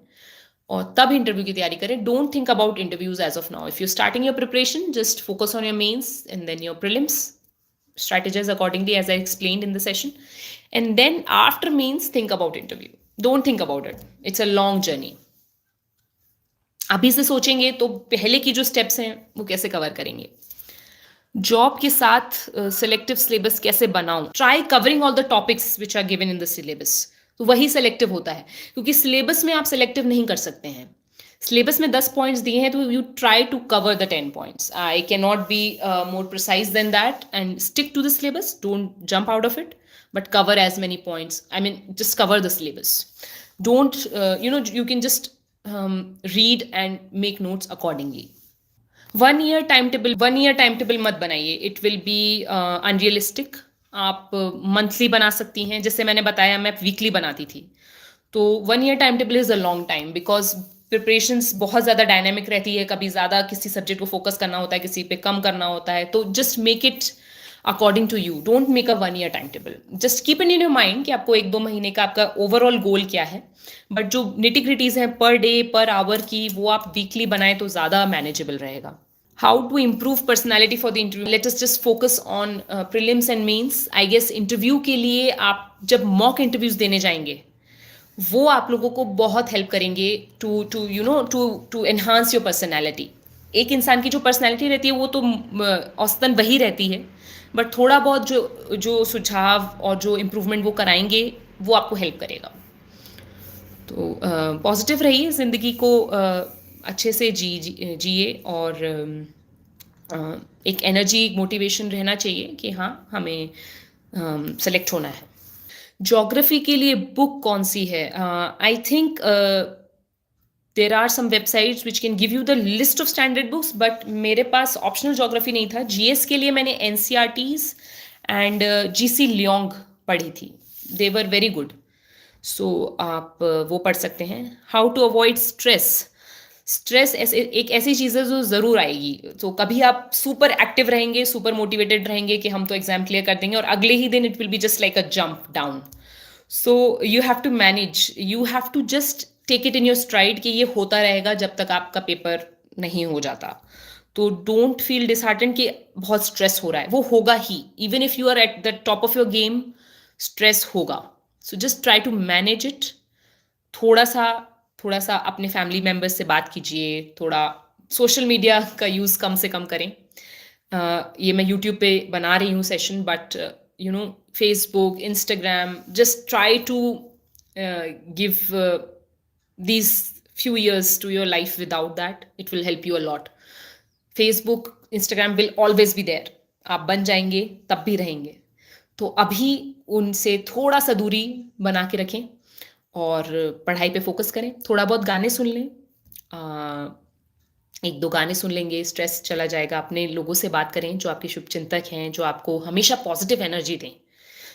और तब इंटरव्यू की तैयारी करें। Don't think about interviews as of now. If you starting your preparation, just focus on your mains and then your prelims, strategize accordingly as I explained in the session, and then after means think about interview. Don't think about it, it's a long journey. अभी से सोचेंगे तो पहले की जो स्टेप्स हैं वो कैसे कवर करेंगे। जॉब के साथ सिलेक्टिव सिलेबस कैसे बनाऊं? Try covering all the topics which are given in the syllabus, तो वही सिलेक्टिव होता है, क्योंकि सिलेबस में आप सिलेक्टिव नहीं कर सकते हैं। सिलेबस में 10 पॉइंट्स दिए हैं तो you try to cover the 10 points. I can not be more precise than that, and stick to the syllabus, don't jump out of it, but cover as many points. I mean just cover the syllabus, don't you can just read and make notes accordingly. 1 year time table मत बनाइए, इट विल बी अनरियलिस्टिक। आप मंथली बना सकती हैं, जैसे मैंने बताया मैं वीकली बनाती थी। तो 1 year time table is a long time, because preparations बहुत ज़्यादा डायनेमिक रहती है। कभी ज़्यादा किसी सब्जेक्ट को फोकस करना होता है, किसी पे कम करना होता है। तो just make it according to you, don't make a 1 year time table. Just keep in your mind कि आपको 1-2 महीने का आपका ओवरऑल गोल क्या है, बट जो निटिग्रिटीज हैं पर डे पर आवर की, वो आप वीकली बनाएं तो ज़्यादा मैनेजेबल रहेगा। How to improve personality for the interview? Let us just focus on prelims and mains. I guess interview के लिए आप जब mock interviews देने जाएंगे वो आप लोगों को बहुत हेल्प करेंगे टू एनहांस योर पर्सनैलिटी। एक इंसान की जो पर्सनैलिटी रहती है वो तो औसतन वही रहती है, बट थोड़ा बहुत जो सुझाव और जो इम्प्रूवमेंट वो कराएंगे वो आपको हेल्प करेगा। तो पॉजिटिव रहिए, ज़िंदगी को अच्छे से जिए, और एक एनर्जी, एक मोटिवेशन रहना चाहिए कि हाँ हमें सेलेक्ट होना है। ज्योग्राफी के लिए बुक कौन सी है? I think there are some websites which can give you the list of standard books, but मेरे पास ऑप्शनल ज्योग्राफी नहीं था। जीएस के लिए मैंने एनसीईआरटीज एंड जीसी लियोंग पढ़ी थी, दे वर वेरी गुड। सो आप वो पढ़ सकते हैं। How to avoid stress? Stress एक ऐसी चीज़ है जो ज़रूर आएगी। तो कभी आप सुपर एक्टिव रहेंगे, सुपर मोटिवेटेड रहेंगे कि हम तो एग्जाम क्लियर कर देंगे, और अगले ही दिन it will be just like a jump down. So you have to manage, you have to just take it in your stride कि ये होता रहेगा जब तक आपका पेपर नहीं हो जाता। तो डोंट फील डिसहार्टेंड कि बहुत स्ट्रेस हो रहा है, वो होगा ही। Even if you are at the top of your game, stress होगा। So just try to manage it. थोड़ा सा अपने फैमिली मेम्बर्स से बात कीजिए, थोड़ा सोशल मीडिया का यूज़ कम से कम करें. ये मैं यूट्यूब पे बना रही हूँ session, but Facebook, Instagram, just try to give these few years to your life. Without that, it will help you a lot. Facebook, Instagram will always be there. आप बन जाएंगे तब भी रहेंगे. तो अभी उनसे थोड़ा सा दूरी बना के रखें और पढ़ाई पे फोकस करें. थोड़ा बहुत गाने सुन लें. एक दो गाने सुन लेंगे, स्ट्रेस चला जाएगा. अपने लोगों से बात करें जो आपके शुभचिंतक हैं, जो आपको हमेशा पॉजिटिव एनर्जी दें.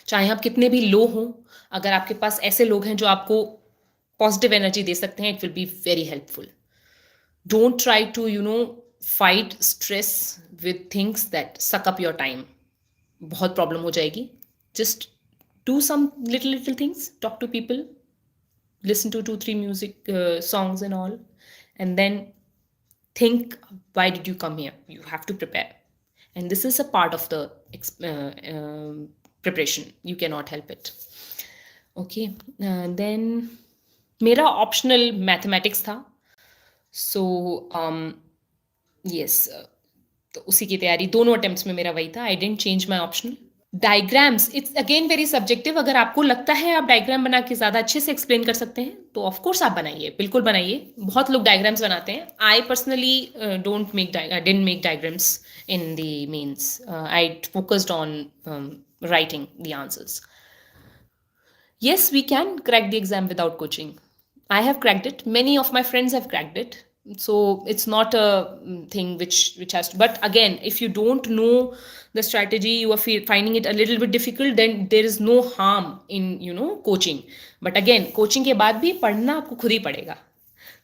चाहे आप कितने भी लो हों, अगर आपके पास ऐसे लोग हैं जो आपको पॉजिटिव एनर्जी दे सकते हैं, it will be very helpful. Don't try to fight stress with things that suck up your time. बहुत प्रॉब्लम हो जाएगी. Just do some little little things, talk to people, listen to 2 3 music songs and all, and then think, why did you come here? You have to prepare, and this is a part of the preparation. You cannot help it. Okay. Then मेरा ऑप्शनल मैथमेटिक्स था. सो यस, तो उसी की तैयारी दोनों अटेम्प्ट्स में मेरा वही था. I didn't change my optional. Diagrams, it's again very subjective. अगर आपको लगता है आप डायग्राम बना के ज़्यादा अच्छे से एक्सप्लेन कर सकते हैं तो ऑफ कोर्स आप बनाइए, बिल्कुल बनाइए. बहुत लोग डायग्राम्स बनाते हैं. I personally didn't make diagrams in the mains. I focused on writing the answers. Yes, we can crack the exam without coaching. I have cracked it. Many of my friends have cracked it. So it's not a thing which has to. But again, if you don't know the strategy, you are finding it a little bit difficult, then there is no harm in coaching. But again, coaching के बाद भी पढ़ना आपको खुद ही पड़ेगा.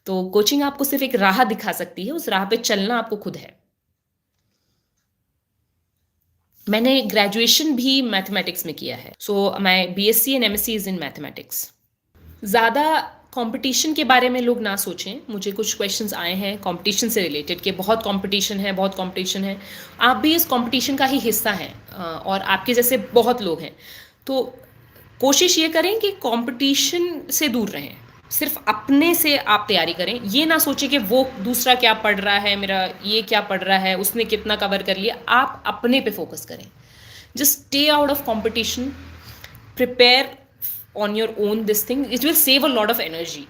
तो कोचिंग आपको सिर्फ एक राह दिखा सकती है, उस राह पे चलना आपको खुद है. मैंने ग्रेजुएशन भी मैथमेटिक्स में किया है. सो माई BSc and MSc is in mathematics. ज़्यादा कंपटीशन के बारे में लोग ना सोचें. मुझे कुछ क्वेश्चंस आए हैं कंपटीशन से रिलेटेड कि बहुत कंपटीशन है, बहुत कंपटीशन है. आप भी इस कंपटीशन का ही हिस्सा हैं और आपके जैसे बहुत लोग हैं. तो कोशिश ये करें कि कंपटीशन से दूर रहें. सिर्फ अपने से आप तैयारी करें. ये ना सोचें कि वो दूसरा क्या पढ़ रहा है, मेरा ये क्या पढ़ रहा है, उसने कितना कवर कर लिया. आप अपने पे फोकस करें. Just stay out of competition. Prepare on your own this thing. It will save a lot of energy,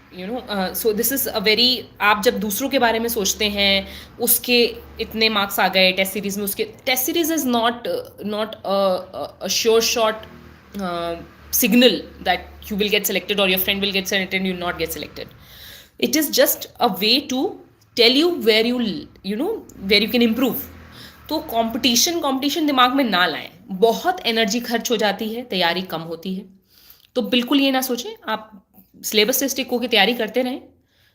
so this is a very, आप जब दूसरों के बारे में सोचते हैं, उसके इतने मार्क्स आ गए टेस्ट सीरीज में, उसके test series is not a sure shot signal that you will get selected or your friend will get selected and you will not get selected. It is just a way to tell you where where you can improve. तो कंपटीशन दिमाग में ना लाएं. बहुत एनर्जी खर्च हो जाती है, तैयारी कम होती है. तो बिल्कुल ये ना सोचें. आप सिलेबस से स्टिक होकर तैयारी करते रहें.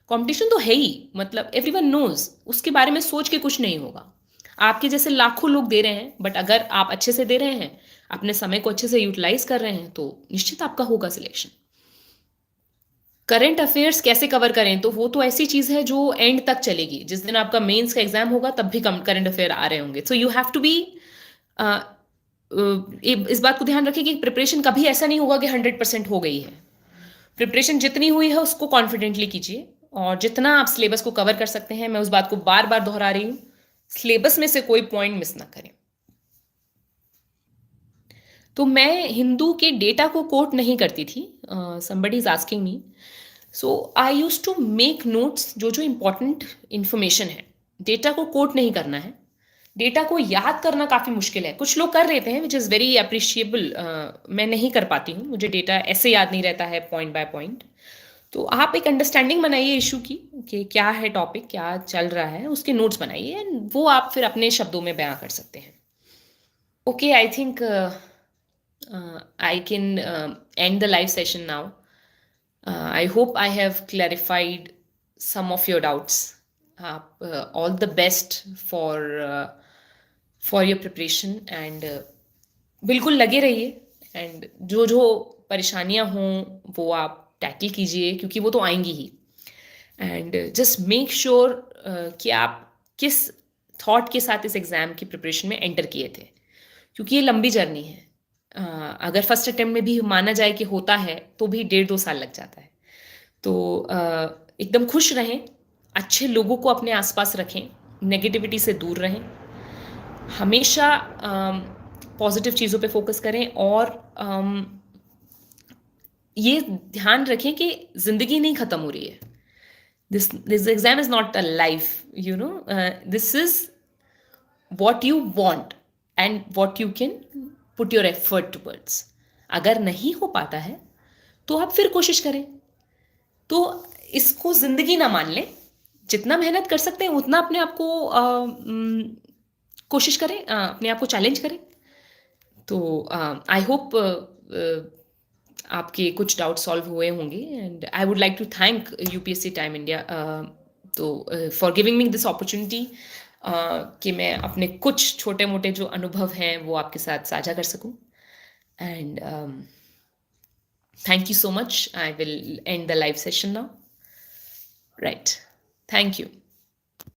कंपटीशन तो है ही, मतलब एवरीवन नोज. उसके बारे में सोच के कुछ नहीं होगा. आपके जैसे लाखों लोग दे रहे हैं, बट अगर आप अच्छे से दे रहे हैं, अपने समय को अच्छे से यूटिलाइज कर रहे हैं, तो निश्चित आपका होगा सिलेक्शन. करंट अफेयर्स कैसे कवर करें? तो वो तो ऐसी चीज़ है जो एंड तक चलेगी. जिस दिन आपका मेंस का एग्जाम होगा तब भी करंट अफेयर आ रहे होंगे. So you have to be, इस बात को ध्यान रखें कि प्रिपरेशन कभी ऐसा नहीं होगा कि 100% हो गई है. प्रिपरेशन जितनी हुई है उसको कॉन्फिडेंटली कीजिए, और जितना आप सिलेबस को कवर कर सकते हैं. मैं उस बात को बार बार दोहरा रही हूँ, सिलेबस में से कोई पॉइंट मिस ना करें. तो मैं हिंदू के डेटा को कोट नहीं करती थी. Somebody is asking me. So I use to make notes. जो जो इम्पोर्टेंट इन्फॉर्मेशन है, डेटा को कोट नहीं करना है. डेटा को याद करना काफ़ी मुश्किल है. कुछ लोग कर लेते हैं, विच इज़ वेरी अप्रिशिएबल. मैं नहीं कर पाती हूँ. मुझे डेटा ऐसे याद नहीं रहता है पॉइंट बाय पॉइंट. तो आप एक अंडरस्टैंडिंग बनाइए इशू की कि क्या है टॉपिक, क्या चल रहा है, उसके नोट्स बनाइए, एंड वो आप फिर अपने शब्दों में बयां कर सकते हैं. Okay, I think I can end the live session now. I hope I have clarified some of your doubts. All the best for your preparation, and बिल्कुल लगे रहिए. एंड जो जो परेशानियां हों वो आप टैकल कीजिए, क्योंकि वो तो आएंगी ही. एंड जस्ट मेक श्योर कि आप किस थॉट के साथ इस एग्ज़ाम की प्रिपरेशन में एंटर किए थे, क्योंकि ये लंबी जर्नी है. अगर फर्स्ट अटेम्प्ट में भी माना जाए कि होता है तो भी 1.5-2 साल लग जाता है. तो एकदम खुश रहें, अच्छे लोगों को अपने आसपास रखें, नेगेटिविटी से दूर रहें, हमेशा पॉजिटिव चीज़ों पे फोकस करें और ये ध्यान रखें कि ज़िंदगी नहीं ख़त्म हो रही है। This exam is not a life, you know, this is what you want and what you can put your effort towards. अगर नहीं हो पाता है तो आप फिर कोशिश करें। तो इसको जिंदगी ना मान लें, जितना मेहनत कर सकते हैं उतना अपने आप को कोशिश करें, अपने आप को चैलेंज करें। तो आई होप आपके कुछ डाउट सॉल्व हुए होंगे and I would like to thank UPSC time India तो for giving me this opportunity कि मैं अपने कुछ छोटे मोटे जो अनुभव हैं वो आपके साथ साझा कर सकूं। And thank you so much. I will and the live session now. Right, thank you.